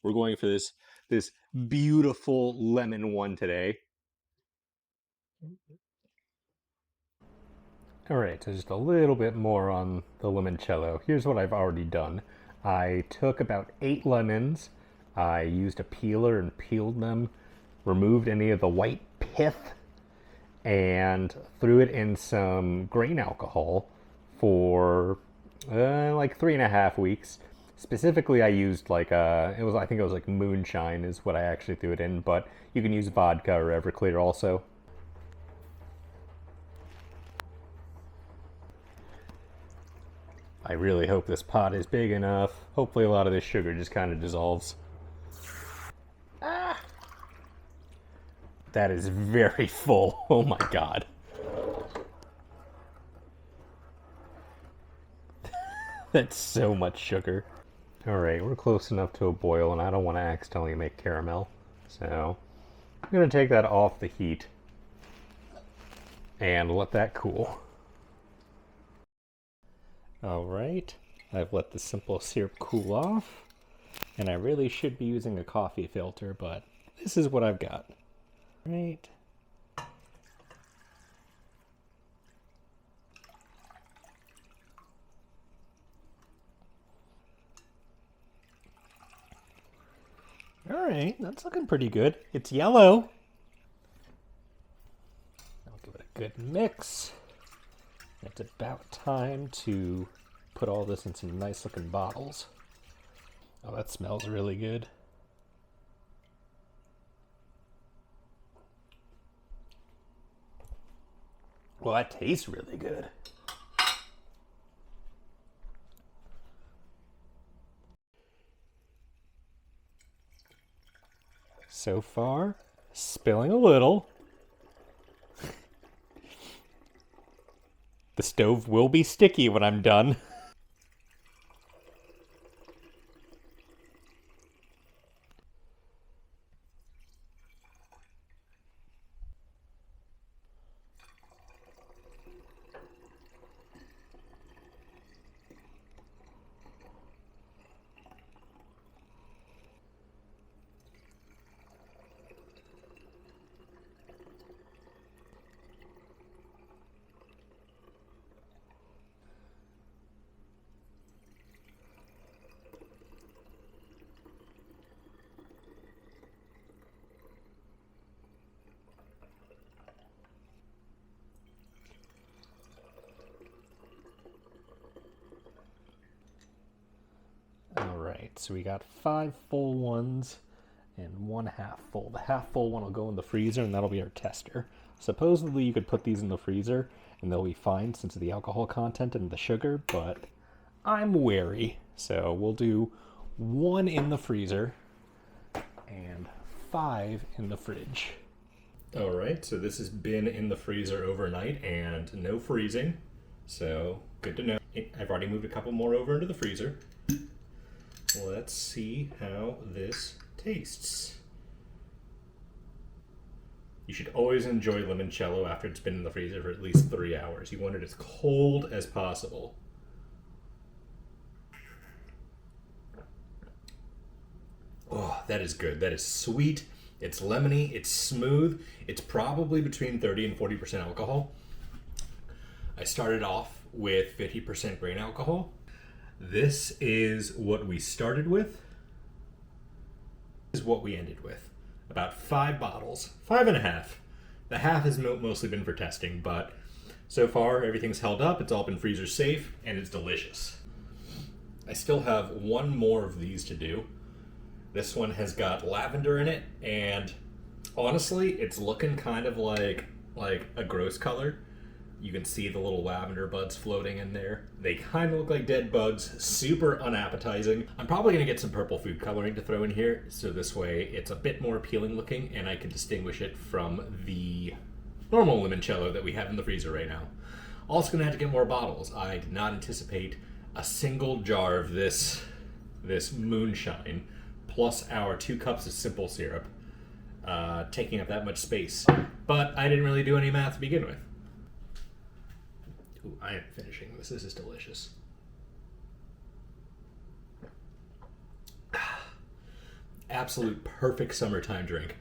We're going for this beautiful lemon one today. Alright, so just a little bit more on the limoncello. Here's what I've already done. I took about 8 lemons, I used a peeler and peeled them, removed any of the white pith, and threw it in some grain alcohol for like 3.5 weeks. Specifically, I used like I think it was like moonshine is what I actually threw it in, but you can use vodka or Everclear also. I really hope this pot is big enough. Hopefully a lot of this sugar just kind of dissolves. Ah! That is very full. Oh my god. That's so much sugar. Alright, we're close enough to a boil and I don't want to accidentally make caramel. So I'm going to take that off the heat and let that cool. Alright, I've let the simple syrup cool off. And I really should be using a coffee filter, but this is what I've got. Right. Alright, that's looking pretty good. It's yellow. I'll give it a good mix. It's about time to put all this in some nice looking bottles. Oh, that smells really good. Well, that tastes really good. So far, spilling a little. The stove will be sticky when I'm done. Alright, so we got 5 full ones and 1 half full. The half full one will go in the freezer and that'll be our tester. Supposedly you could put these in the freezer and they'll be fine since of the alcohol content and the sugar, but I'm wary. So we'll do 1 in the freezer and 5 in the fridge. Alright, so this has been in the freezer overnight and no freezing. So good to know. I've already moved a couple more over into the freezer. Let's see how this tastes. You should always enjoy limoncello after it's been in the freezer for at least 3 hours. You want it as cold as possible. Oh, that is good. That is sweet. It's lemony. It's smooth. It's probably between 30 and 40% alcohol. I started off with 50% grain alcohol. This is what we started with. This is what we ended with. About 5 bottles. 5.5. The half has mostly been for testing, but so far everything's held up. It's all been freezer safe, and it's delicious. I still have 1 more of these to do. This one has got lavender in it, and honestly, it's looking kind of like a gross color. You can see the little lavender buds floating in there. They kind of look like dead bugs, super unappetizing. I'm probably gonna get some purple food coloring to throw in here, so this way it's a bit more appealing looking and I can distinguish it from the normal limoncello that we have in the freezer right now. Also gonna have to get more bottles. I did not anticipate a single jar of this moonshine, plus our 2 cups of simple syrup, taking up that much space. But I didn't really do any math to begin with. Ooh, I am finishing this. This is delicious. absolute perfect summertime drink.